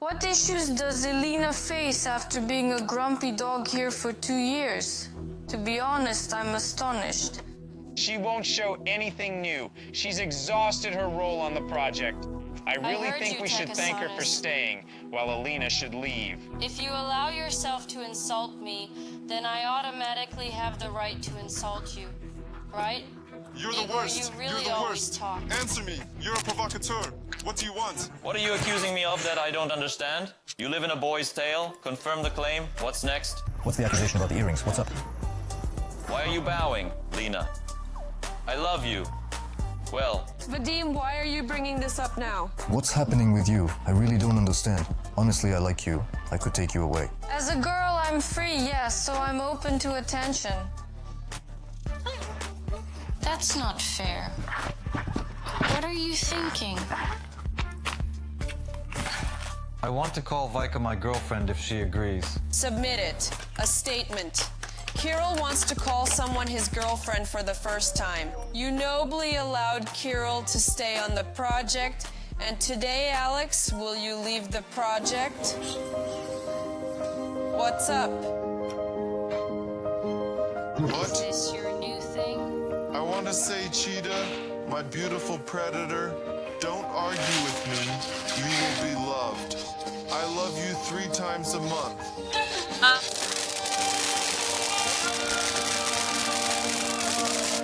What issues does Elena face after being a grumpy dog here for 2 years? To be honest, I'm astonished. She won't show anything new. She's exhausted her role on the project. I really think we should thank her for staying, while Elena should leave. If you allow yourself to insult me, then I automatically have the right to insult you, right? You're the worst. You're the worst. Talk. Answer me. You're a provocateur. What do you want? What are you accusing me of that I don't understand? You live in a boy's tale? Confirm the claim. What's next? What's the accusation about the earrings? What's up? Why are you bowing, Lena? I love you. Well, Vadim, why are you bringing this up now? What's happening with you? I really don't understand. Honestly, I like you. I could take you away. As a girl, I'm free, yes, so I'm open to attention. That's not fair. What are you thinking? I want to call Vika my girlfriend if she agrees. Submit it. A statement. Kirill wants to call someone his girlfriend for the first time. You nobly allowed Kirill to stay on the project, and today, Alex, will you leave the project? What's up? What? Is this your new thing? I want to say, Cheetah, my beautiful predator, don't argue with me. You will be loved. I love you 3 times a month.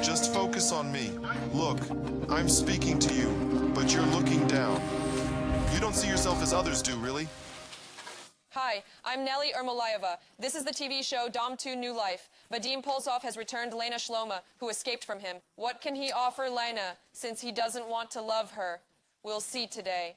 Just focus on me. Look, I'm speaking to you, but you're looking down. You don't see yourself as others do, really? Hi, I'm Nelly Ermolayeva. This is the TV show Dom 2 New Life. Vadim Polzov has returned Lena Shloma, who escaped from him. What can he offer Lena, since he doesn't want to love her? We'll see today.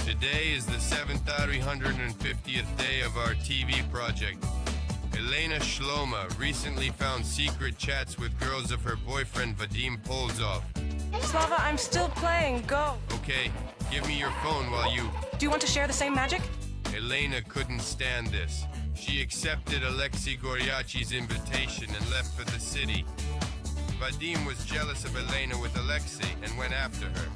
Today is the 7,350th day of our TV project. Elena Shloma recently found secret chats with girls of her boyfriend Vadim Polzov. Slava, I'm still playing. Go. Okay, give me your phone while you... Do you want to share the same magic? Elena couldn't stand this. She accepted Alexei Goryachi's invitation and left for the city. Vadim was jealous of Elena with Alexei and went after her.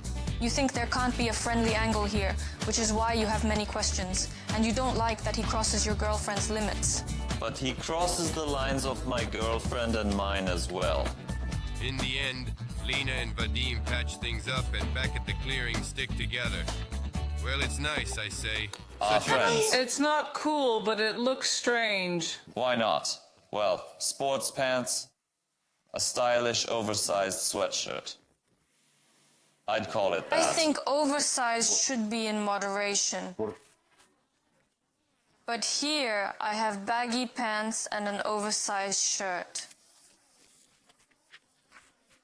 You think there can't be a friendly angle here, which is why you have many questions, and you don't like that he crosses your girlfriend's limits. but he crosses the lines of my girlfriend and mine as well. In the end, Lena and Vadim patch things up and back at the clearing stick together. Well, it's nice, I say. Friends. It's not cool, but it looks strange. Why not? Well, sports pants, a stylish oversized sweatshirt. I'd call it that. I think oversized should be in moderation. But here, I have baggy pants and an oversized shirt.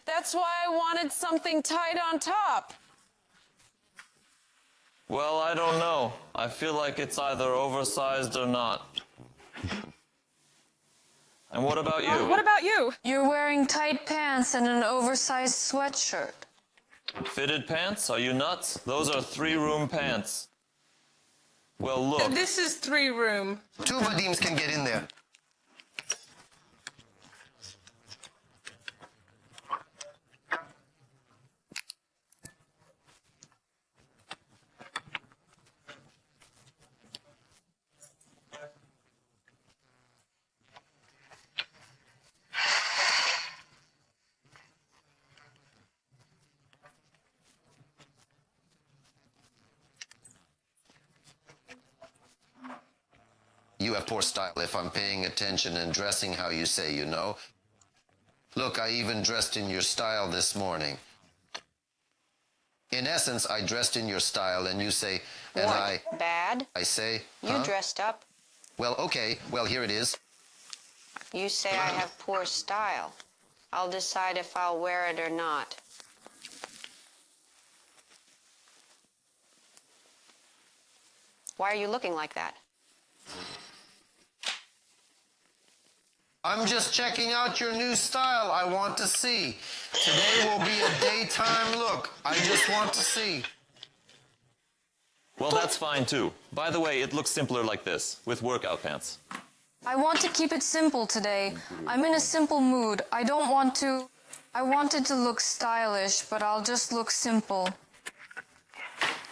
That's why I wanted something tight on top. Well, I don't know. I feel like it's either oversized or not. And what about you? What about you? You're wearing tight pants and an oversized sweatshirt. Fitted pants? Are you nuts? Those are 3-room pants. Well, look. This is 3-room. 2 Vadims can get in there. You have poor style if I'm paying attention and dressing how you say, you know. Look, I even dressed in your style this morning. In essence, I dressed in your style and you say, and what? Bad? I say, You dressed up. Well, okay, well, here it is. You say I have poor style. I'll decide if I'll wear it or not. Why are you looking like that? I'm just checking out your new style. I want to see. Today will be a daytime look. I just want to see. Well, that's fine too. By the way, it looks simpler like this, with workout pants. I want to keep it simple today. I'm in a simple mood. I wanted to look stylish, but I'll just look simple.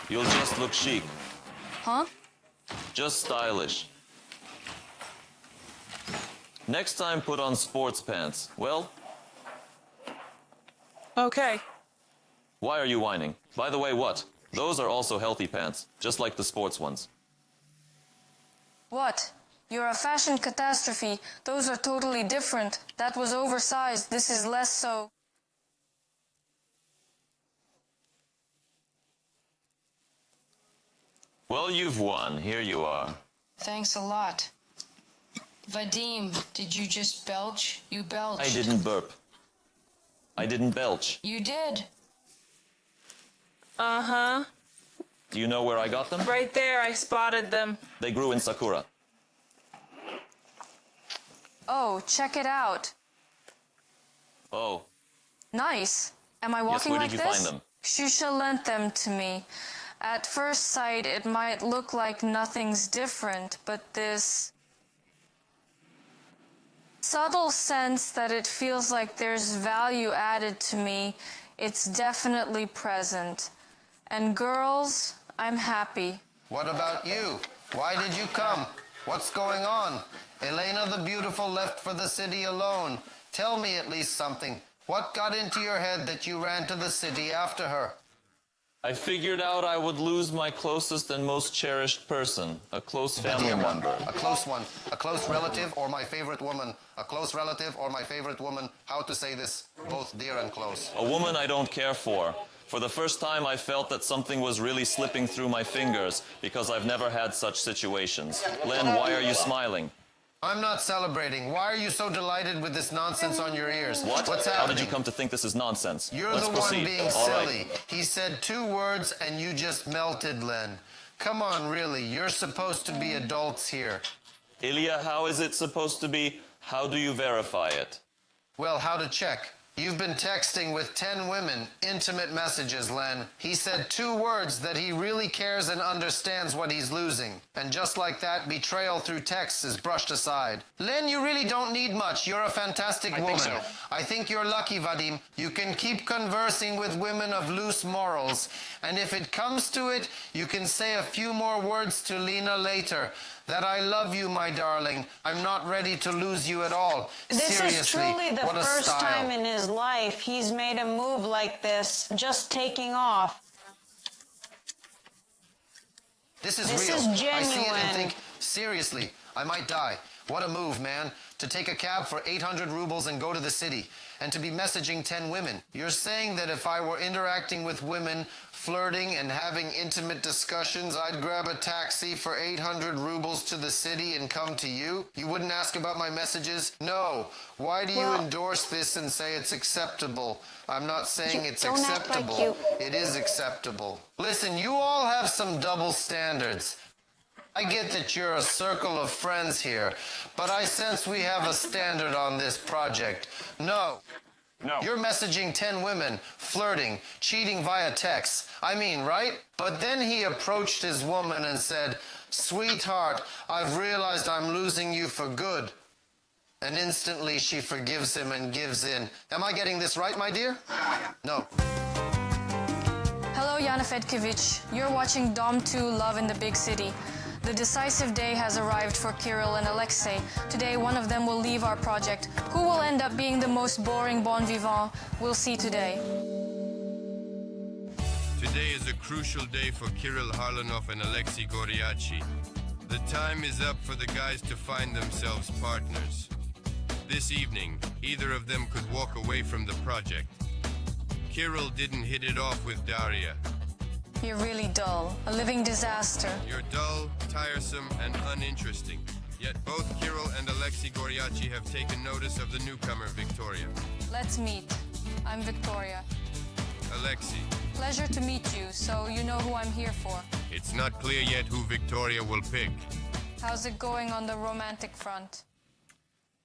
You'll just look chic. Huh? Just stylish. Next time, put on sports pants. Well, Okay. why are you whining? By the way, what? Those are also healthy pants, just like the sports ones. What? You're a fashion catastrophe. Those are totally different. That was oversized. This is less so. Well, you've won. Here you are. Thanks a lot. Vadim, did you just belch? You belched. I didn't burp. I didn't belch. You did. Uh-huh. Do you know where I got them? Right there, I spotted them. They grew in Sakura. Oh, check it out. Oh, Nice. Am I walking where like did you this? find them? Shusha lent them to me. At first sight, it might look like nothing's different, but this subtle sense that it feels like there's value added to me, it's definitely present. And girls, I'm happy. What about you? Why did you come? What's going on? Elena the Beautiful left for the city alone. Tell me at least something. What got into your head that you ran to the city after her? I figured out I would lose my closest and most cherished person, a close family member. A close one. A close relative or my favorite woman. A close relative or my favorite woman. How to say this? Both dear and close. A woman I don't care for. For the first time, I felt that something was really slipping through my fingers because I've never had such situations. Len, why are you smiling? I'm not celebrating. Why are you so delighted with this nonsense on your ears? What? What's How happening? did you come to think this is nonsense? You're Let's the proceed. one being All silly. right. He said 2 words and you just melted, Len. Come on, really. You're supposed to be adults here. Ilya, how is it supposed to be? How do you verify it? Well, how to check? You've been texting with 10 women, intimate messages, Len. He said 2 words that he really cares and understands what he's losing. And just like that, betrayal through texts is brushed aside. Len, you really don't need much. You're a fantastic woman. think so. I think you're lucky, Vadim. You can keep conversing with women of loose morals. And if it comes to it, you can say a few more words to Lena later. That I love you, my darling. I'm not ready to lose you at all. This Seriously, is truly the what a first style. time in his life he's made a move like this, just taking off. This is This real. is I see it and genuine. think, seriously, I might die. What a move, man. To take a cab for 800 rubles and go to the city. And to be messaging 10 women. You're saying that if I were interacting with women, flirting and having intimate discussions, I'd grab a taxi for 800 rubles to the city and come to you? You wouldn't ask about my messages? No. Why do you endorse this and say it's acceptable? I'm not saying it's don't act like acceptable. It is acceptable. Listen, you all have some double standards. I get that you're a circle of friends here, but I sense we have a standard on this project. No. You're messaging 10 women, flirting, cheating via text. I mean, right? But then he approached his woman and said, "Sweetheart, I've realized I'm losing you for good." And instantly she forgives him and gives in. Am I getting this right, my dear? No. Hello, Yana Fedkevich. You're watching Dom 2 Love in the Big City. The decisive day has arrived for Kirill and Alexei. Today, one of them will leave our project. Who will end up being the most boring bon vivant? We'll see today. Today is a crucial day for Kirill Harlanov and Alexei Goriachi. The time is up for the guys to find themselves partners. This evening, either of them could walk away from the project. Kirill didn't hit it off with Daria. You're really dull. A living disaster. You're dull, tiresome, and uninteresting. Yet both Kirill and Alexei Goriachi have taken notice of the newcomer, Victoria. Let's meet. I'm Victoria. Alexei, Pleasure to meet you, so you know who I'm here for. it's not clear yet who Victoria will pick. How's it going on the romantic front?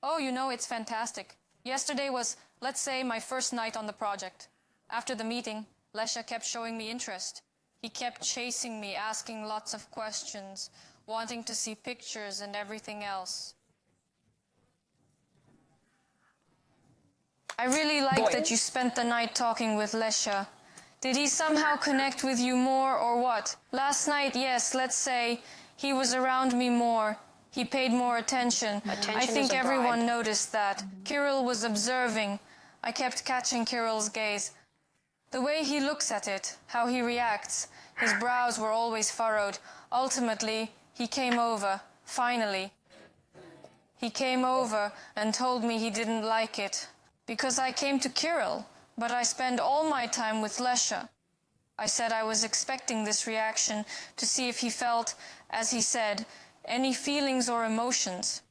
Oh, you know, it's fantastic. Yesterday was, let's say, my first night on the project. After the meeting, Lesha kept showing me interest. He kept chasing me, asking lots of questions, wanting to see pictures and everything else. I really like that you spent the night talking with Lesha. Did he somehow connect with you more or what? Last night, yes, let's say, he was around me more. He paid more attention. I think everyone noticed that. Kirill was observing. I kept catching Kirill's gaze. The way he looks at it, how he reacts. His brows were always furrowed. Ultimately, he came over, finally. He came over and told me he didn't like it. Because I came to Kirill, but I spend all my time with Lesha. I said I was expecting this reaction to see if he felt, as he said, any feelings or emotions.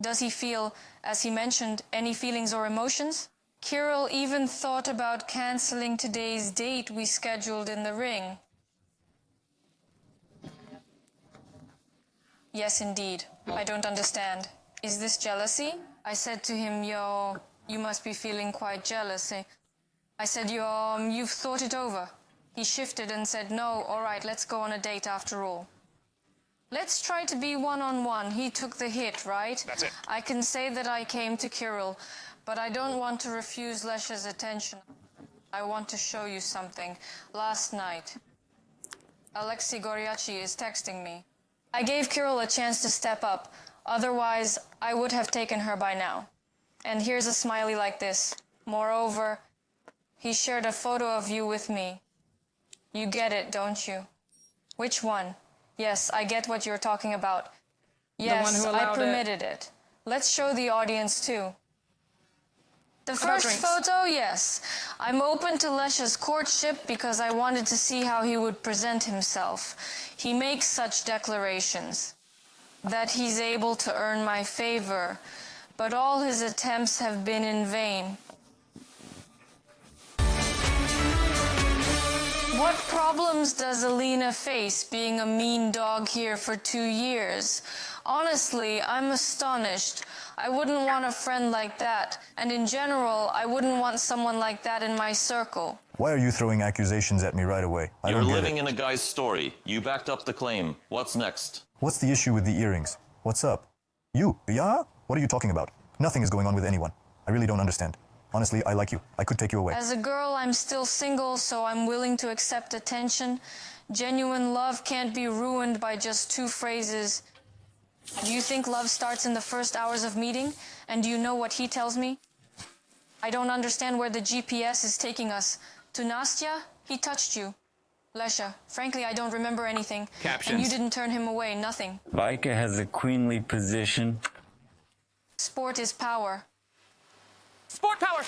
Does he feel, as he mentioned, any feelings or emotions? Kirill even thought about canceling today's date we scheduled in the ring. Yes, indeed. I don't understand. Is this jealousy? I said to him, yo, you must be feeling quite jealous, eh? I said, you've thought it over. He shifted and said, no, all right, let's go on a date after all. Let's try to be one-on-one. He took the hit, right? That's it. I can say that I came to Kirill, but I don't want to refuse Lesha's attention. I want to show you something. Last night, Alexei Goryachi is texting me. I gave Kirill a chance to step up. Otherwise, I would have taken her by now. And here's a smiley like this. Moreover, he shared a photo of you with me. You get it, don't you? Which one? Yes, I get what you're talking about. Yes, I permitted it. Let's show the audience too. The first photo, yes. I'm open to Lesha's courtship because I wanted to see how he would present himself. He makes such declarations. That he's able to earn my favor. But all his attempts have been in vain. What problems does Alina face being a mean dog here for 2 years? Honestly, I'm astonished. I wouldn't want a friend like that. And in general, I wouldn't want someone like that in my circle. Why are you throwing accusations at me right away? You're living in a guy's story. You backed up the claim. What's next? What's the issue with the earrings? What's up? You? Yeah? What are you talking about? Nothing is going on with anyone. I really don't understand. Honestly, I like you. I could take you away. As a girl, I'm still single, so I'm willing to accept attention. Genuine love can't be ruined by just 2 phrases. Do you think love starts in the first hours of meeting? And do you know what he tells me? I don't understand where the GPS is taking us. To Nastya? He touched you. Lesha, frankly, I don't remember anything. Captions. And you didn't turn him away, nothing. Vika has a queenly position. Sport is power. Sport power!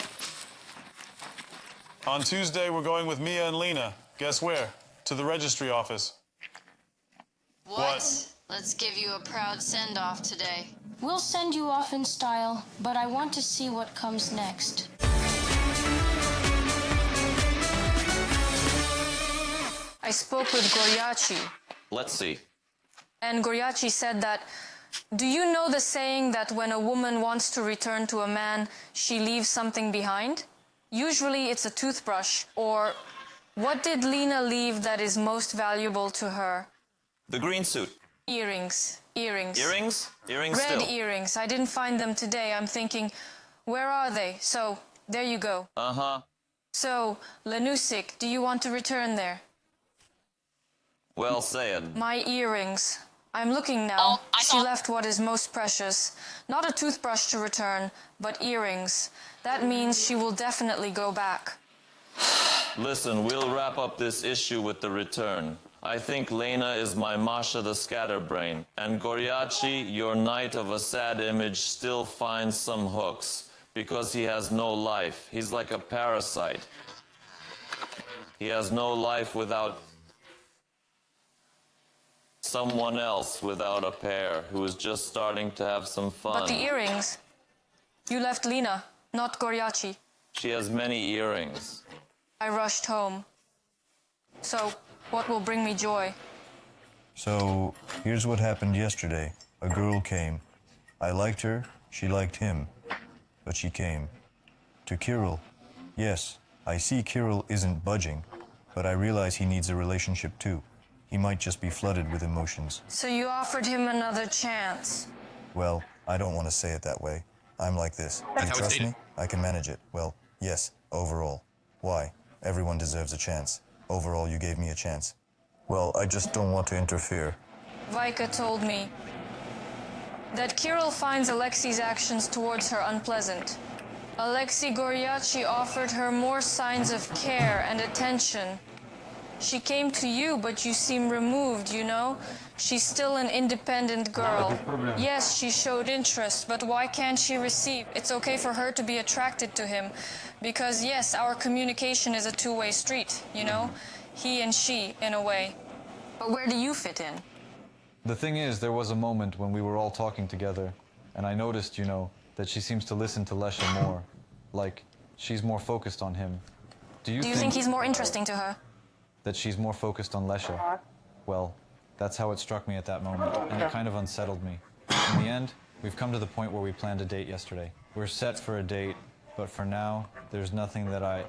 On Tuesday, we're going with Mia and Lena. Guess where? To the registry office. What? Let's give you a proud send-off today. We'll send you off in style, but I want to see what comes next. I spoke with Goryachi. Let's see. And Goryachi said that, do you know the saying that when a woman wants to return to a man, she leaves something behind? Usually it's a toothbrush, or what did Lena leave that is most valuable to her? The green suit. Earrings. Earrings. Earrings? Earrings Red still. earrings. I didn't find them today. I'm thinking, where are they? So, there you go. Uh-huh. So, Lenusik, do you want to return there? Well said. My earrings. I'm looking now. She left what is most precious. Not a toothbrush to return, but earrings. That means she will definitely go back. Listen, we'll wrap up this issue with the return. I think Lena is my Masha the Scatterbrain, and Goryachi, your knight of a sad image, still finds some hooks, because he has no life. He's like a parasite. He has no life without someone else, without a pair, who is just starting to have some fun. But the earrings? You left Lena, not Goryachi. She has many earrings. I rushed home. So, what will bring me joy? So, here's what happened yesterday. A girl came. I liked her, she liked him. But she came. To Kirill. Yes, I see Kirill isn't budging. but I realize he needs a relationship too. He might just be flooded with emotions. So you offered him another chance. Well, I don't want to say it that way. I'm like this. You trust me? I can manage it. Well, yes, overall. Why? Everyone deserves a chance. Overall, you gave me a chance. Well, I just don't want to interfere. Vika told me that Kirill finds Alexei's actions towards her unpleasant. Alexei Goryachi offered her more signs of care and attention. She came to you, but you seem removed, you know? She's still an independent girl. Yes, she showed interest, but why can't she receive? It's okay for her to be attracted to him, because yes, our communication is a two-way street, you know? He and she, in a way. But where do you fit in? The thing is, there was a moment when we were all talking together, and I noticed, you know, that she seems to listen to Lesha more. Like, she's more focused on him. Do you think he's more interesting to her? That she's more focused on Lesha? Well, that's how it struck me at that moment, and it kind of unsettled me. In the end, we've come to the point where we planned a date yesterday. We're set for a date, but for now, there's nothing that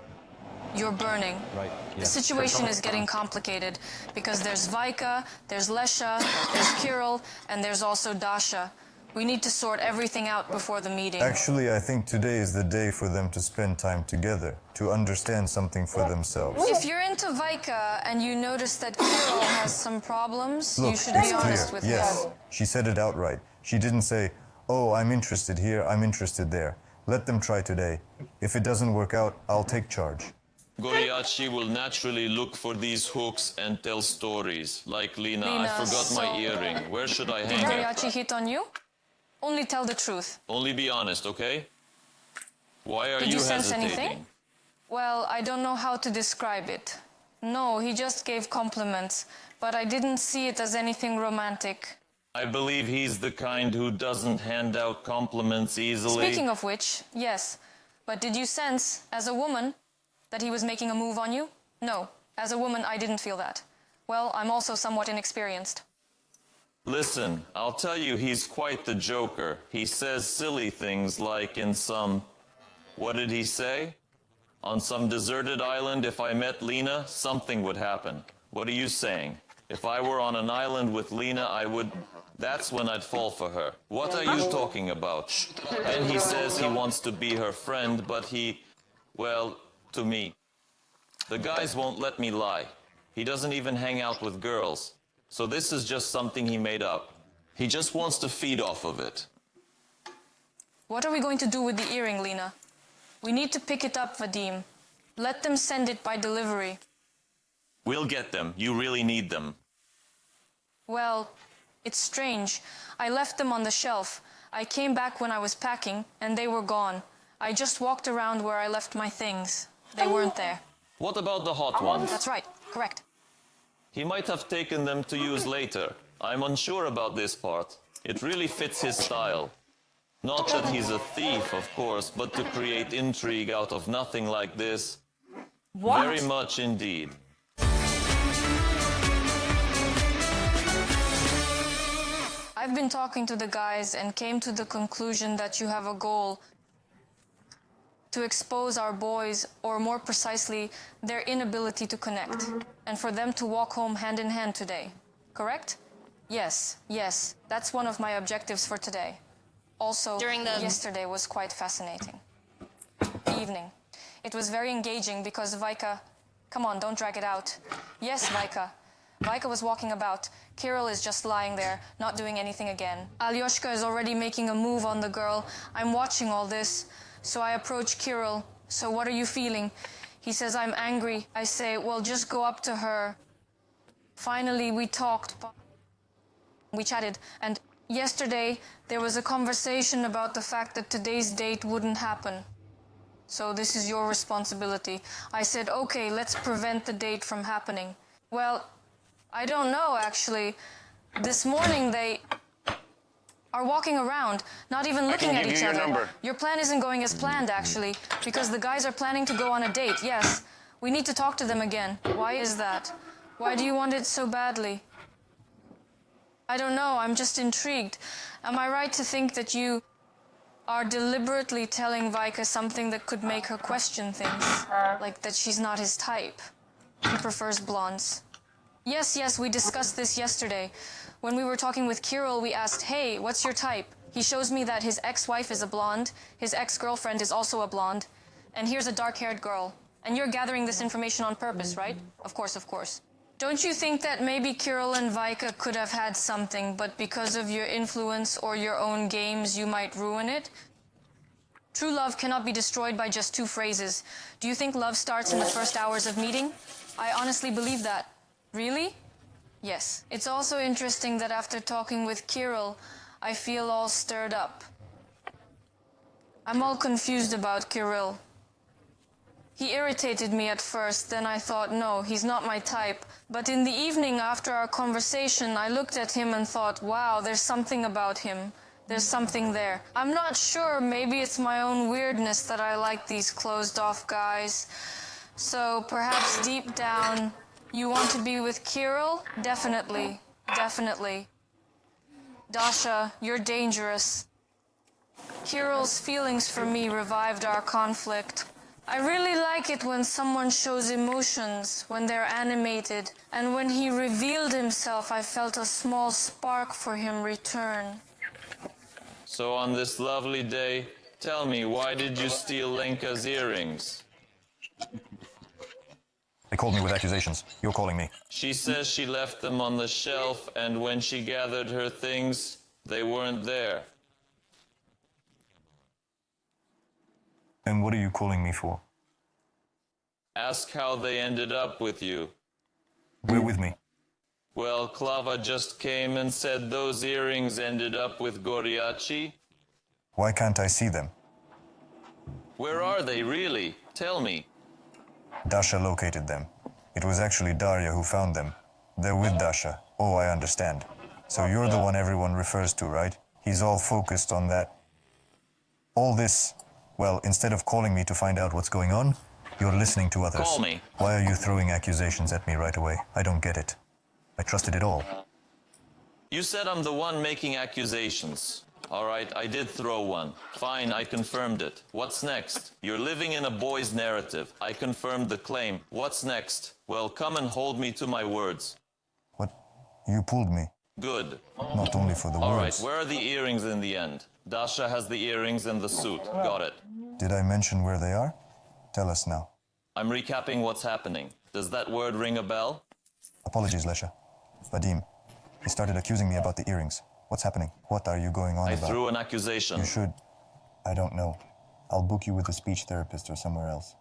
You're burning. Right, The yes. situation is getting complicated because there's Vika, there's Lesha, there's Kirill, and there's also Dasha. We need to sort everything out before the meeting. Actually, I think today is the day for them to spend time together, to understand something for themselves. If you're into Vika and you notice that Kirill has some problems, Look, you should it's be honest clear. with Yes, him. she said it outright. She didn't say, oh, I'm interested here, I'm interested there. Let them try today. If it doesn't work out, I'll take charge. Goryachi will naturally look for these hooks and tell stories. Like Lena, I forgot my earring. Where should I Did hang it? Goryachi hit on you? Only tell the truth. Only be honest, okay? Why are Did you sense hesitating? anything? Well, I don't know how to describe it. No, he just gave compliments, but I didn't see it as anything romantic. I believe he's the kind who doesn't hand out compliments easily. Speaking of which, yes. But did you sense, as a woman, that he was making a move on you? No. As a woman, I didn't feel that. Well, I'm also somewhat inexperienced. Listen, I'll tell you, he's quite the joker. He says silly things like in some... What did he say? On some deserted island, if I met Lena, something would happen. What are you saying? If I were on an island with Lena, I would... That's when I'd fall for her. What are you talking about? Then he says he wants to be her friend, but he... Well, to me. The guys won't let me lie. He doesn't even hang out with girls. So this is just something he made up. He just wants to feed off of it. What are we going to do with the earring, Lena? We need to pick it up, Vadim. Let them send it by delivery. We'll get them. You really need them. Well, it's strange. I left them on the shelf. I came back when I was packing, and they were gone. I just walked around where I left my things. They weren't there. What about the hot ones? That's right. Correct. He might have taken them to use later. I'm unsure about this part. It really fits his style. Not that he's a thief, of course, but to create intrigue out of nothing like this. What? Very much indeed. I've been talking to the guys and came to the conclusion that you have a goal to expose our boys, or more precisely, their inability to connect, and for them to walk home hand in hand today. Correct? Yes, that's one of my objectives for today. Also, yesterday was quite fascinating. Evening. It was very engaging because Vika... Come on, don't drag it out. Yes, Vika. Vika was walking about. Kirill is just lying there, not doing anything again. Alyoshka is already making a move on the girl. I'm watching all this. So I approach Kirill. So what are you feeling? He says, I'm angry. I say, well, just go up to her. Finally, we talked. We chatted. And yesterday, there was a conversation about the fact that today's date wouldn't happen. So this is your responsibility. I said, okay, let's prevent the date from happening. Well, I don't know, actually. This morning, they are walking around, not even looking at each other. Your plan isn't going as planned, actually, because the guys are planning to go on a date, yes. We need to talk to them again. Why is that? Why do you want it so badly? I don't know, I'm just intrigued. Am I right to think that you are deliberately telling Vika something that could make her question things? Like that she's not his type? He prefers blondes. Yes, we discussed this yesterday. When we were talking with Kirill, we asked, hey, what's your type? He shows me that his ex-wife is a blonde, his ex-girlfriend is also a blonde, and here's a dark-haired girl. And you're gathering this information on purpose, right? Of course. Don't you think that maybe Kirill and Vika could have had something, but because of your influence or your own games, you might ruin it? True love cannot be destroyed by just 2 phrases. Do you think love starts in the first hours of meeting? I honestly believe that. Really? Yes. It's also interesting that after talking with Kirill, I feel all stirred up. I'm all confused about Kirill. He irritated me at first, then I thought, no, he's not my type. But in the evening after our conversation, I looked at him and thought, wow, there's something about him. There's something there. I'm not sure, maybe it's my own weirdness that I like these closed-off guys. So perhaps deep down, you want to be with Kirill? Definitely. Dasha, you're dangerous. Kirill's feelings for me revived our conflict. I really like it when someone shows emotions, when they're animated, and when he revealed himself, I felt a small spark for him return. So on this lovely day, tell me, why did you steal Lenka's earrings? They called me with accusations. You're calling me. She says she left them on the shelf, and when she gathered her things, they weren't there. And what are you calling me for? Ask how they ended up with you. Where with me? Well, Klava just came and said those earrings ended up with Goriachi. Why can't I see them? Where are they, really? Tell me. Dasha located them. It was actually Daria who found them. They're with Dasha. Oh, I understand. So you're the one everyone refers to, right? He's all focused on that. All this, well, instead of calling me to find out what's going on, you're listening to others. Call me. Why are you throwing accusations at me right away? I don't get it. I trusted it all. You said I'm the one making accusations. All right, I did throw one. Fine, I confirmed it. What's next? You're living in a boy's narrative. I confirmed the claim. What's next? Well, come and hold me to my words. What? You pulled me. Good. Not only for the All right, words. where are the earrings in the end? Dasha has the earrings and the suit. Got it. Did I mention where they are? Tell us now. I'm recapping what's happening. Does that word ring a bell? Apologies, Lesha. Vadim, he started accusing me about the earrings. What's happening? What are you going on about? I threw an accusation. You should. I don't know. I'll book you with a speech therapist or somewhere else.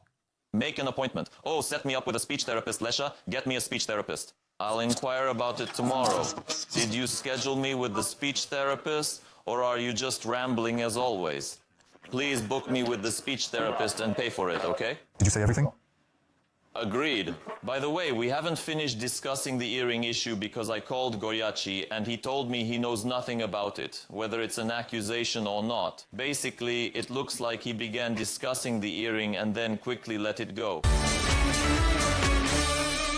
Make an appointment. Oh, set me up with a speech therapist, Lesha. Get me a speech therapist. I'll inquire about it tomorrow. Did you schedule me with the speech therapist, or are you just rambling as always? Please book me with the speech therapist and pay for it, okay? Did you say everything? Agreed. By the way, we haven't finished discussing the earring issue because I called Goriachi and he told me he knows nothing about it, whether it's an accusation or not. Basically, it looks like he began discussing the earring and then quickly let it go.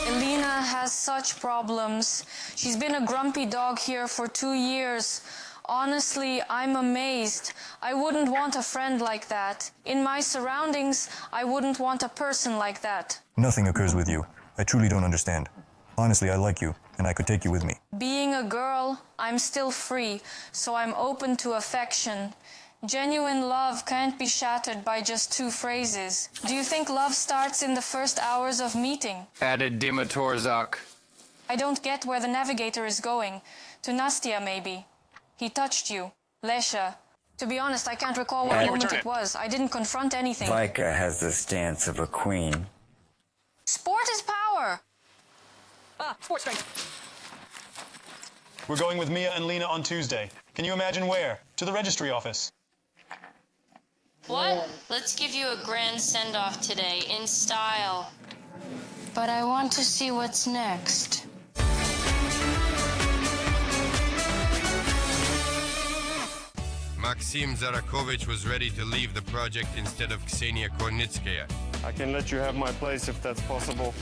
Elena has such problems. She's been a grumpy dog here for 2 years. Honestly, I'm amazed. I wouldn't want a friend like that. In my surroundings, I wouldn't want a person like that. Nothing occurs with you. I truly don't understand. Honestly, I like you, and I could take you with me. Being a girl, I'm still free, so I'm open to affection. Genuine love can't be shattered by just 2 phrases. Do you think love starts in the first hours of meeting? Added Dimatorzak. I don't get where the navigator is going. To Nastia, maybe. He touched you. Lesha. To be honest, I can't recall what moment it was. I didn't confront anything. Vika has the stance of a queen. Sport is power! Sports strength. We're going with Mia and Lena on Tuesday. Can you imagine where? To the registry office. What? Let's give you a grand send-off today, in style. But I want to see what's next. Maxim Zarakovich was ready to leave the project instead of Ksenia Kornitskaya. I can let you have my place if that's possible.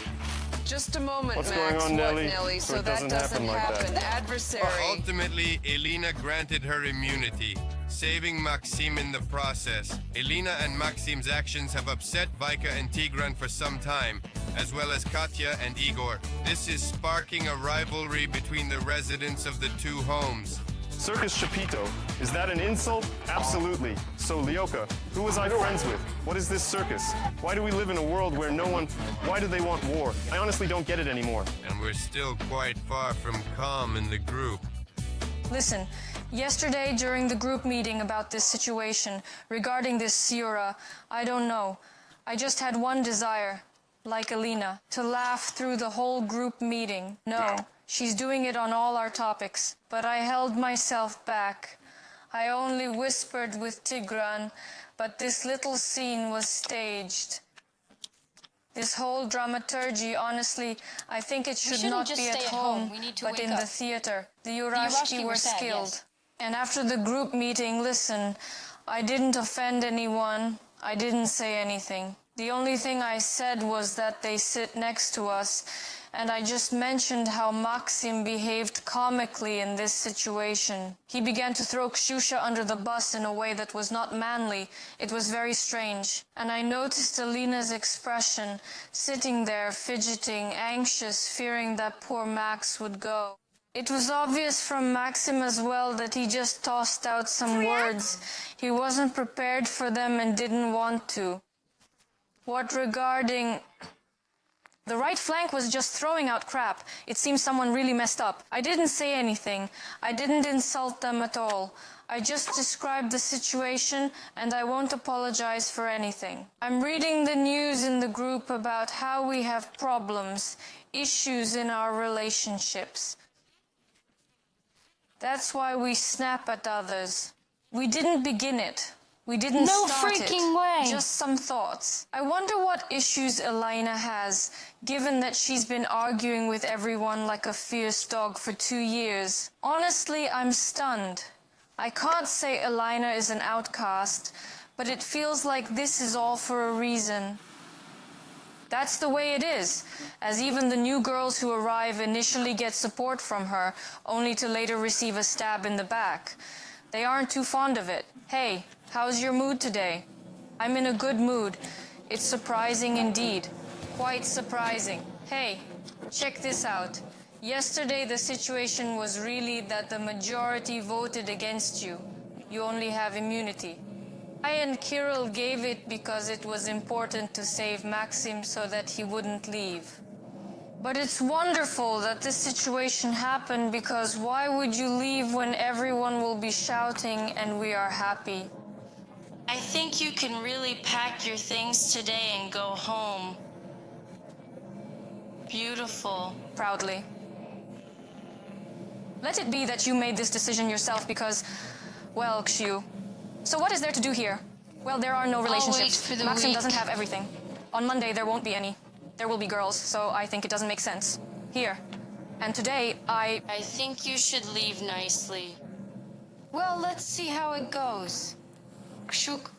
Just a moment, What's Max. going on, Nelly? Nelly? So So it that doesn't doesn't happen like that. Adversary. Ultimately, Elena granted her immunity, saving Maxim in the process. Elena and Maxim's actions have upset Vika and Tigran for some time, as well as Katya and Igor. This is sparking a rivalry between the residents of the two homes. Circus Chapito. Is that an insult? Absolutely. So, Lyoka, who was I friends with? What is this circus? Why do we live in a world where no one... Why do they want war? I honestly don't get it anymore. And we're still quite far from calm in the group. Listen, yesterday during the group meeting about this situation, regarding this Siura, I don't know. I just had one desire, like Alina, to laugh through the whole group meeting. No, she's doing it on all our topics, but I held myself back. I only whispered with Tigran, but this little scene was staged. This whole dramaturgy, honestly, I think it should not be at home, but in the theater. The Urashki were skilled. Yes. And after the group meeting, listen, I didn't offend anyone. I didn't say anything. The only thing I said was that they sit next to us, and I just mentioned how Maxim behaved comically in this situation. He began to throw Ksyusha under the bus in a way that was not manly. It was very strange. And I noticed Alina's expression, sitting there, fidgeting, anxious, fearing that poor Max would go. It was obvious from Maxim as well that he just tossed out some words. He wasn't prepared for them and didn't want to. What regarding... The right flank was just throwing out crap. It seems someone really messed up. I didn't say anything. I didn't insult them at all. I just described the situation, and I won't apologize for anything. I'm reading the news in the group about how we have problems, issues in our relationships. That's why we snap at others. We didn't begin it. We didn't start it. No freaking way. Just some thoughts. I wonder what issues Elena has, given that she's been arguing with everyone like a fierce dog for 2 years. Honestly, I'm stunned. I can't say Elena is an outcast, but it feels like this is all for a reason. That's the way it is, as even the new girls who arrive initially get support from her, only to later receive a stab in the back. They aren't too fond of it. Hey, how's your mood today? I'm in a good mood. It's surprising indeed. Quite surprising. Hey, check this out. Yesterday the situation was really that the majority voted against you. You only have immunity. I and Kirill gave it because it was important to save Maxim so that he wouldn't leave. But it's wonderful that this situation happened, because why would you leave when everyone will be shouting and we are happy? I think you can really pack your things today and go home. Beautiful. Proudly. Let it be that you made this decision yourself because, well, Kshu. So what is there to do here? Well, there are no relationships. Maxim doesn't have everything. On Monday, there won't be any. There will be girls, so I think it doesn't make sense. Here. And today, I think you should leave nicely. Well, let's see how it goes. Kshuk,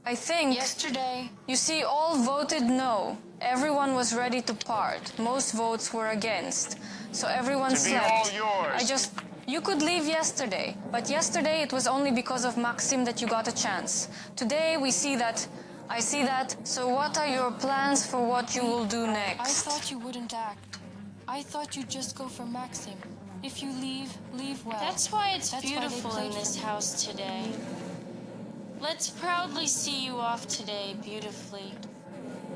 I think... Yesterday... You see, all voted no. Everyone was ready to part. Most votes were against. So everyone slept. To be all yours. You could leave yesterday, but yesterday it was only because of Maxim that you got a chance. Today we see that... I see that. So what are your plans for what you will do next? I thought you wouldn't act. I thought you'd just go for Maxim. If you leave, leave well. That's why it's beautiful in this house today. Let's proudly see you off today, beautifully.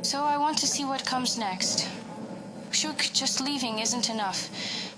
So I want to see what comes next. Kshuk, just leaving isn't enough.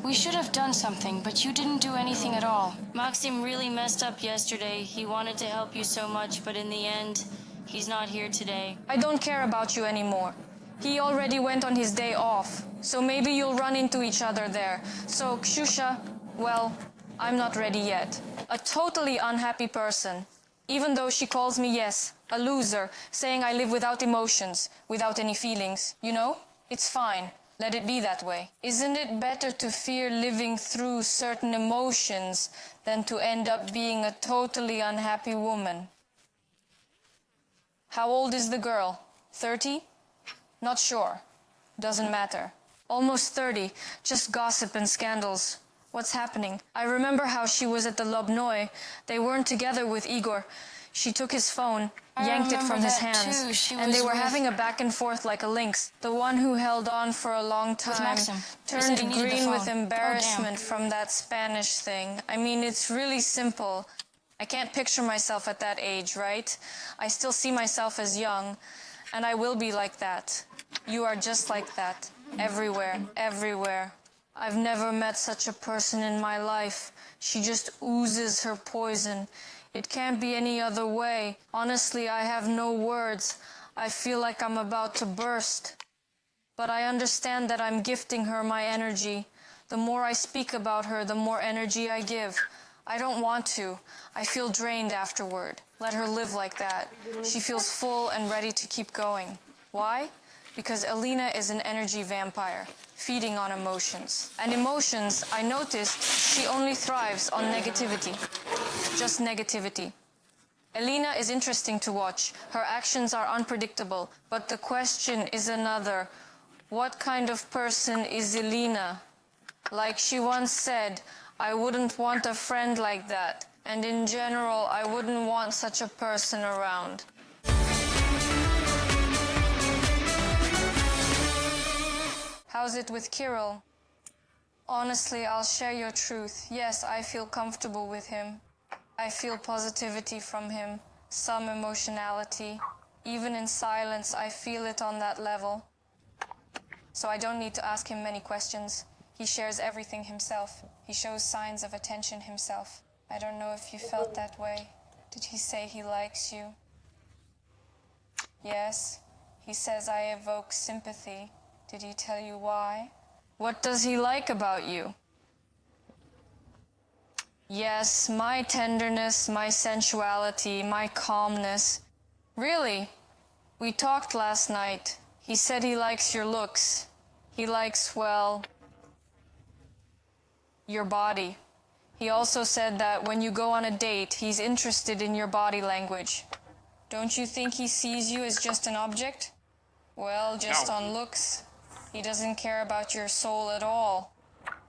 We should have done something, but you didn't do anything at all. Maxim really messed up yesterday. He wanted to help you so much, but in the end, he's not here today. I don't care about you anymore. He already went on his day off, so maybe you'll run into each other there. So, Ksyusha, well, I'm not ready yet. A totally unhappy person. Even though she calls me, yes, a loser, saying I live without emotions, without any feelings. You know, it's fine. Let it be that way. Isn't it better to fear living through certain emotions than to end up being a totally unhappy woman? How old is the girl? 30? Not sure. Doesn't matter. Almost 30. Just gossip and scandals. What's happening? I remember how she was at the Lobnoy. They weren't together with Igor. She took his phone, yanked it from his hands, and they were having a back and forth like a lynx. The one who held on for a long time turned green with embarrassment from that Spanish thing. I mean, it's really simple. I can't picture myself at that age, right? I still see myself as young, and I will be like that. You are just like that. Everywhere, everywhere. I've never met such a person in my life. She just oozes her poison. It can't be any other way. Honestly, I have no words. I feel like I'm about to burst. But I understand that I'm gifting her my energy. The more I speak about her, the more energy I give. I don't want to. I feel drained afterward. Let her live like that. She feels full and ready to keep going. Why? Because Alina is an energy vampire, feeding on emotions. And emotions, I noticed, she only thrives on negativity. Just negativity. Alina is interesting to watch. Her actions are unpredictable. But the question is another. What kind of person is Alina? Like she once said, I wouldn't want a friend like that. And in general, I wouldn't want such a person around. How's it with Kirill? Honestly, I'll share your truth. Yes, I feel comfortable with him. I feel positivity from him, some emotionality. Even in silence, I feel it on that level. So I don't need to ask him many questions. He shares everything himself. He shows signs of attention himself. I don't know if you felt that way. Did he say he likes you? Yes. He says I evoke sympathy. Did he tell you why? What does he like about you? Yes, my tenderness, my sensuality, my calmness. Really? We talked last night. He said he likes your looks. He likes, well, your body. He also said that when you go on a date, he's interested in your body language. Don't you think he sees you as just an object? Well, just on looks. He doesn't care about your soul at all.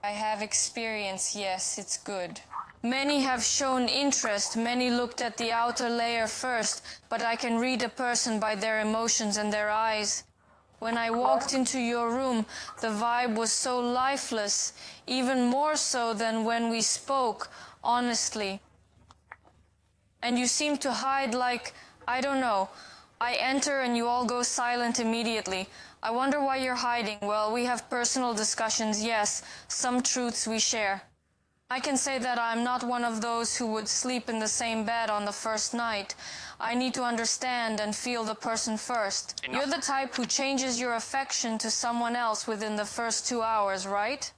I have experience, yes, it's good. Many have shown interest, many looked at the outer layer first, but I can read a person by their emotions and their eyes. When I walked into your room, the vibe was so lifeless, even more so than when we spoke, honestly. And you seem to hide like, I don't know. I enter and you all go silent immediately. I wonder why you're hiding. Well, we have personal discussions, yes, some truths we share. I can say that I'm not one of those who would sleep in the same bed on the first night. I need to understand and feel the person first. You're the type who changes your affection to someone else within the first 2 hours, right?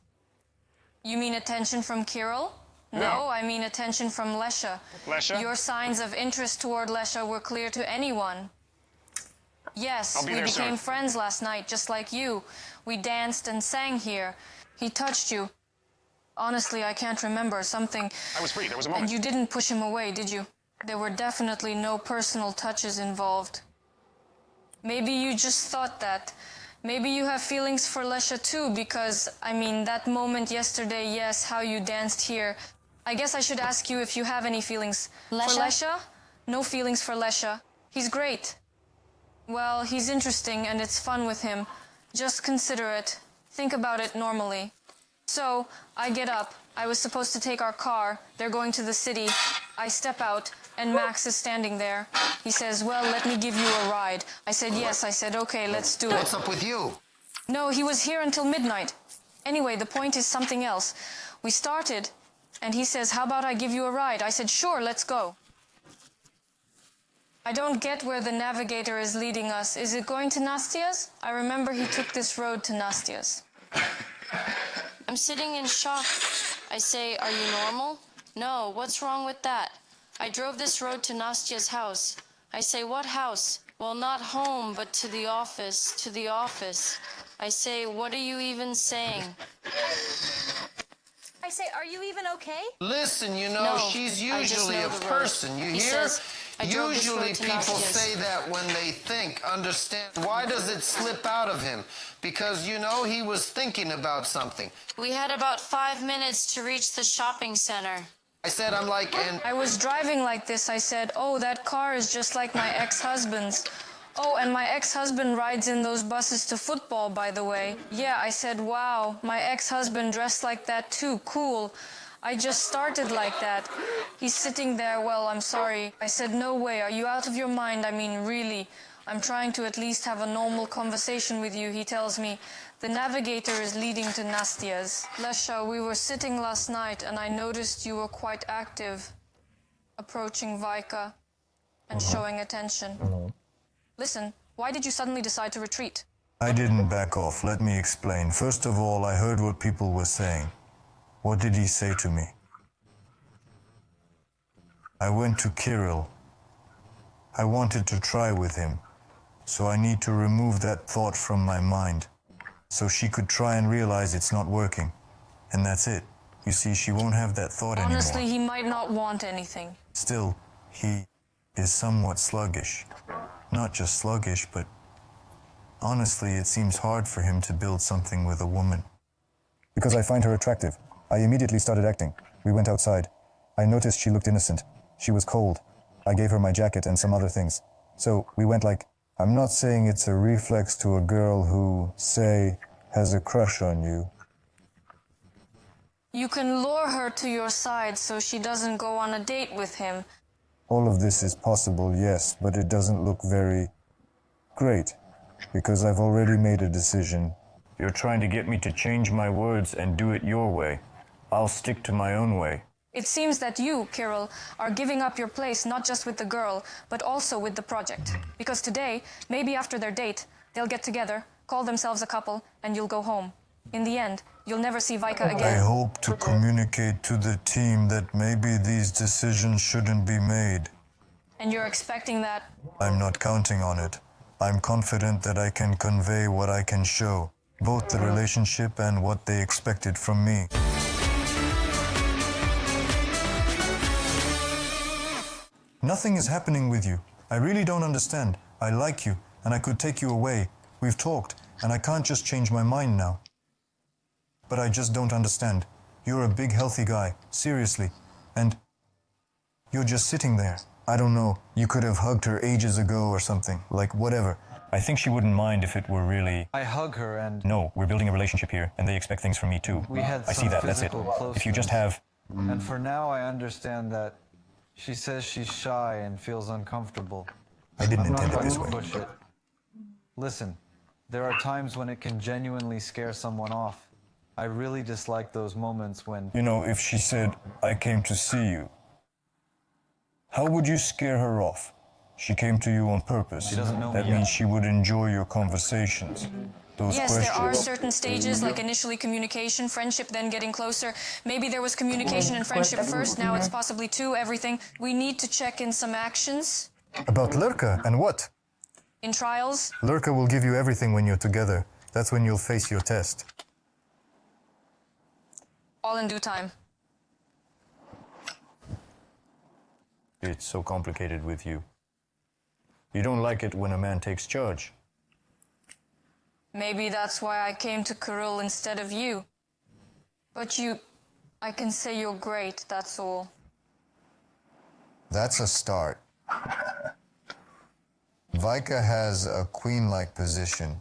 You mean attention from Kirill? No, I mean attention from Lesha. Lesha? Your signs of interest toward Lesha were clear to anyone. Yes, we became friends last night, just like you. We danced and sang here. He touched you. Honestly, I can't remember something. I was free. There was a moment. And you didn't push him away, did you? There were definitely no personal touches involved. Maybe you just thought that. Maybe you have feelings for Lesha too, because, I mean, that moment yesterday, yes, how you danced here. I guess I should ask you if you have any feelings. For Lesha? No feelings for Lesha. He's great. Well, he's interesting and it's fun with him. Just consider it. Think about it normally. So, I get up. I was supposed to take our car. They're going to the city. I step out, and Max is standing there. He says, well, let me give you a ride. I said, yes. I said, okay, let's do it. What's up with you? No, he was here until midnight. Anyway, the point is something else. We started, and he says, how about I give you a ride? I said, sure, let's go. I don't get where the navigator is leading us. Is it going to Nastia's? I remember he took this road to Nastia's. I'm sitting in shock. I say, are you normal? No, what's wrong with that? I drove this road to Nastia's house. I say, what house? Well, not home, but to the office, to the office. I say, what are you even saying? I say, are you even okay? Listen, you know, No, she's I just usually know a the road. person. You He hear? says, I drove this Usually road to people Nastia's. say that when they think, understand. Why does it slip out of him? Because, you know, he was thinking about something. We had about 5 minutes to reach the shopping center. I said I'm like an... I was driving like this. I said, oh, that car is just like my ex-husband's. Oh, and my ex-husband rides in those buses to football, by the way. Yeah, I said, wow, my ex-husband dressed like that too, cool. I just started like that. He's sitting there, well, I'm sorry. I said, no way, are you out of your mind? I mean, really. I'm trying to at least have a normal conversation with you. He tells me, the navigator is leading to Nastia's. Lesha, we were sitting last night and I noticed you were quite active, approaching Vika and showing attention. Listen, why did you suddenly decide to retreat? I didn't back off. Let me explain. First of all, I heard what people were saying. What did he say to me? I went to Kirill. I wanted to try with him. So I need to remove that thought from my mind. So she could try and realize it's not working. And that's it. You see, she won't have that thought anymore. Honestly, he might not want anything. Still, he is somewhat sluggish. Not just sluggish, but honestly, it seems hard for him to build something with a woman. Because I find her attractive. I immediately started acting. We went outside. I noticed she looked innocent. She was cold. I gave her my jacket and some other things. So we went like... I'm not saying it's a reflex to a girl who, say, has a crush on you. You can lure her to your side so she doesn't go on a date with him. All of this is possible, yes, but it doesn't look very great, because I've already made a decision. You're trying to get me to change my words and do it your way. I'll stick to my own way. It seems that you, Kirill, are giving up your place not just with the girl, but also with the project. Because today, maybe after their date, they'll get together, call themselves a couple, and you'll go home. In the end, you'll never see Vika again. I hope to communicate to the team that maybe these decisions shouldn't be made. And you're expecting that? I'm not counting on it. I'm confident that I can convey what I can show, both the relationship and what they expected from me. Nothing is happening with you. I really don't understand. I like you, and I could take you away. We've talked, and I can't just change my mind now. But I just don't understand. You're a big, healthy guy, seriously. And you're just sitting there. I don't know, you could have hugged her ages ago or something, like whatever. I think she wouldn't mind if it were really... I hug her and... No, we're building a relationship here, and they expect things from me too. We had I see that, that's it. Closeness. If you just have... And for now, I understand that she says she's shy and feels uncomfortable. I didn't intend it this way. Push it. Listen, there are times when it can genuinely scare someone off. I really dislike those moments when... You know, if she said, I came to see you, how would you scare her off? She came to you on purpose. She doesn't know that me yet. means she would enjoy your conversations. Those Yes, questions. there are certain stages, like initially communication, friendship, then getting closer. Maybe there was communication and friendship first, now it's possibly two, everything. We need to check in some actions. About Lurka and what? In trials. Lurka will give you everything when you're together. That's when you'll face your test. All in due time. It's so complicated with you. You don't like it when a man takes charge. Maybe that's why I came to Kirill instead of you. But I can say you're great, that's all. That's a start. Vika has a queen-like position.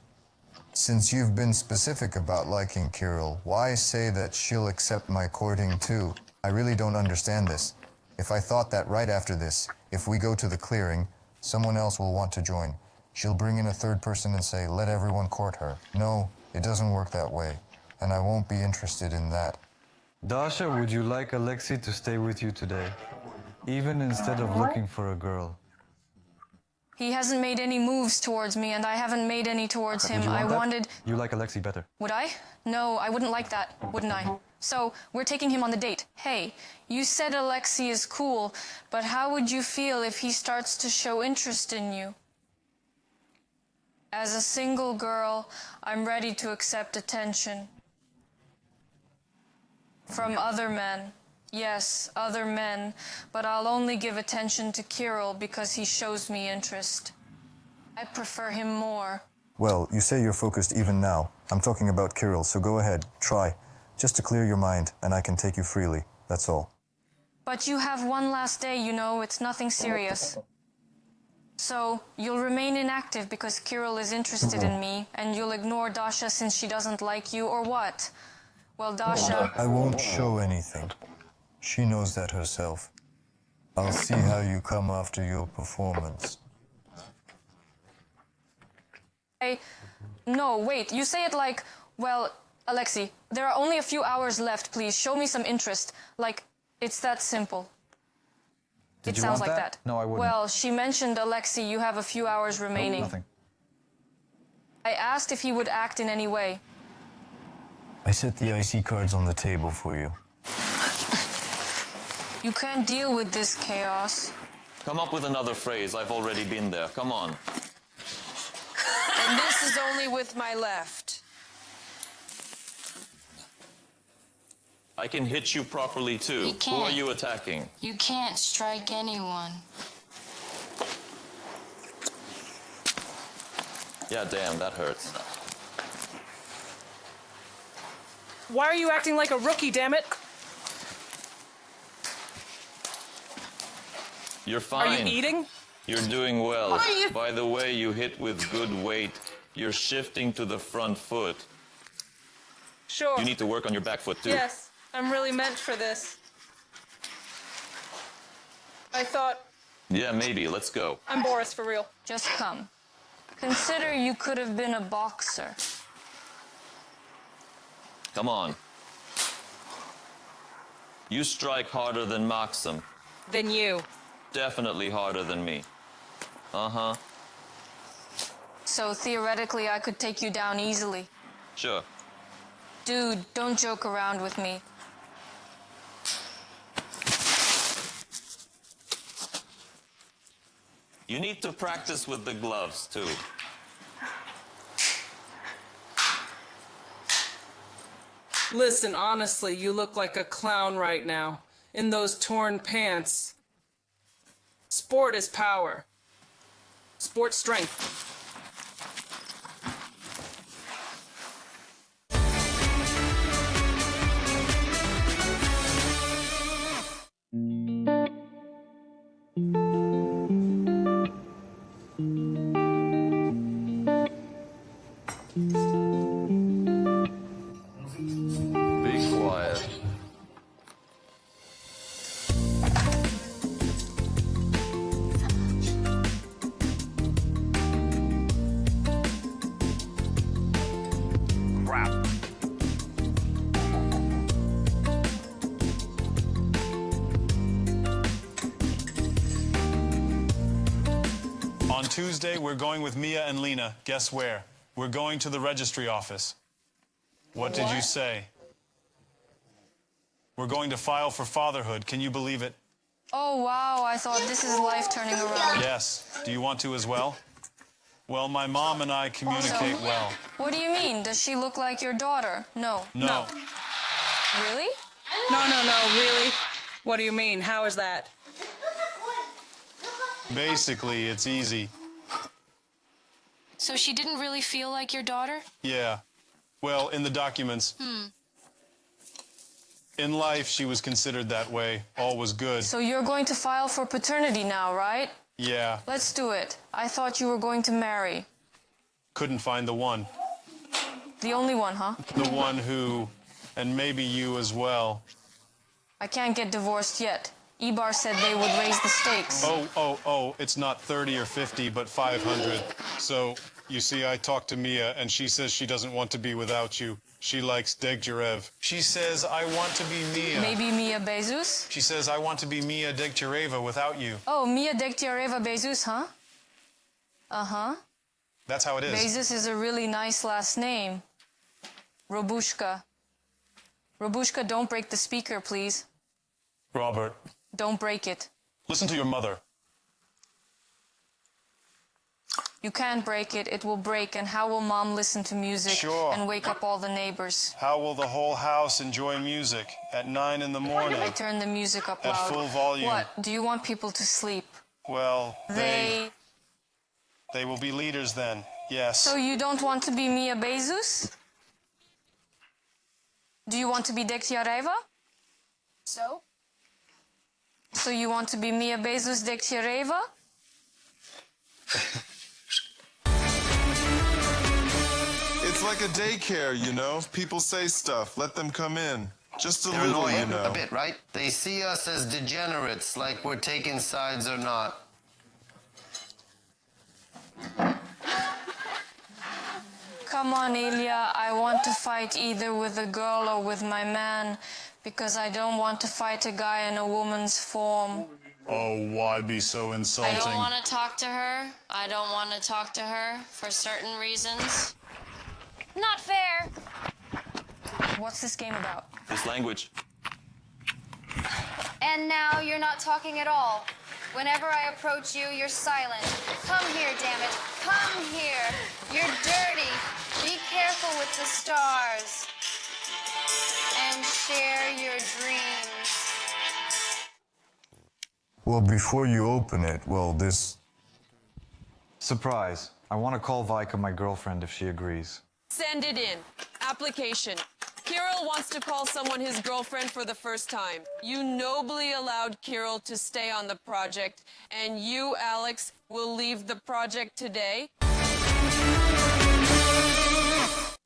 Since you've been specific about liking Kirill, why say that she'll accept my courting too? I really don't understand this. If I thought that right after this, if we go to the clearing, someone else will want to join. She'll bring in a third person and say, let everyone court her. No, it doesn't work that way, and I won't be interested in that. Dasha, would you like Alexei to stay with you today? Even instead of looking for a girl? He hasn't made any moves towards me, and I haven't made any towards him. I wanted... You like Alexei better. Would I? No, I wouldn't like that, wouldn't I? So, we're taking him on the date. Hey, you said Alexei is cool, but how would you feel if he starts to show interest in you? As a single girl, I'm ready to accept attention. From other men. Yes, other men, but I'll only give attention to Kirill because he shows me interest. I prefer him more. Well, you say you're focused even now. I'm talking about Kirill, so go ahead, try. Just to clear your mind, and I can take you freely, that's all. But you have one last day, you know, it's nothing serious. So, you'll remain inactive because Kirill is interested in me, and you'll ignore Dasha since she doesn't like you, or what? Well, Dasha... I won't show anything. She knows that herself. I'll see how you come after your performance. No, wait, you say it like, well, Alexei, there are only a few hours left, please, show me some interest. Like, it's that simple. Did it you sounds want like that? No, I wouldn't. Well, she mentioned, Alexei, you have a few hours remaining. Nope, nothing. I asked if he would act in any way. I set the IC cards on the table for you. You can't deal with this chaos. Come up with another phrase. I've already been there. Come on. And this is only with my left. I can hit you properly too. You can't. Who are you attacking? You can't strike anyone. Yeah, damn, that hurts. Why are you acting like a rookie, damn it? You're fine. Are you eating? You're doing well. What are you- By the way, you hit with good weight. You're shifting to the front foot. Sure. You need to work on your back foot too. Yes, I'm really meant for this. I thought, Yeah, maybe. Let's go. I'm Boris for real. Just come. Consider you could have been a boxer. Come on. You strike harder than Maxim. Then you. Definitely harder than me. Uh-huh. So theoretically, I could take you down easily. Sure. Dude, don't joke around with me. You need to practice with the gloves too. Listen, honestly, you look like a clown right now, in those torn pants. Sport is power. Sport strength. Be quiet. Crap. On Tuesday, we're going with Mia and Lena. Guess where? We're going to the registry office. What did you say? We're going to file for fatherhood. Can you believe it? Oh, wow, I thought this is life turning around. Yes. Do you want to as well? Well, my mom and I communicate well. What do you mean? Does she look like your daughter? No. No. Really? No, really? What do you mean? How is that? Basically, it's easy. So she didn't really feel like your daughter? Yeah. Well, in the documents. In life, she was considered that way. All was good. So you're going to file for paternity now, right? Yeah. Let's do it. I thought you were going to marry. Couldn't find the one. The only one, huh? The one who, and maybe you as well. I can't get divorced yet. Ibar said they would raise the stakes. Oh, it's not 30 or 50, but 500. So, you see, I talked to Mia, and she says she doesn't want to be without you. She likes Degtyarev. She says, I want to be Mia. Maybe Mia Bezus? She says, I want to be Mia Degtyareva without you. Oh, Mia Degtyareva Bezus, huh? Uh-huh. That's how it is. Bezus is a really nice last name. Robushka. Robushka, don't break the speaker, please. Robert, Don't break it. listen to your mother. You can't break it, it will break, and how will Mom listen to music Sure. and wake up all the neighbors? How will the whole house enjoy music at 9 in the morning? I turn the music up At loud. full volume. What? Do you want people to sleep? Well, They... they will be leaders then, yes. So you don't want to be Mia Bezus? Do you want to be Degtyareva? So? So you want to be Mia Bezos Degtyaryeva? It's like a daycare, you know? People say stuff. Let them come in. Just a They're little, annoying, you know. a bit, right? They see us as degenerates, like we're taking sides or not. Come on, Ilya. I want to fight either with a girl or with my man, because I don't want to fight a guy in a woman's form. Oh, why be so insulting? I don't want to talk to her. I don't want to talk to her for certain reasons. Not fair. What's this game about? This language. And now you're not talking at all. Whenever I approach you, you're silent. Come here, damn it. Come here. You're dirty. Be careful with the stars. And share your dreams. Well, before you open it, well, this... Surprise. I want to call Vika my girlfriend if she agrees. Send it in. Application. Kirill wants to call someone his girlfriend for the first time. You nobly allowed Kirill to stay on the project, and you, Alex, will leave the project today.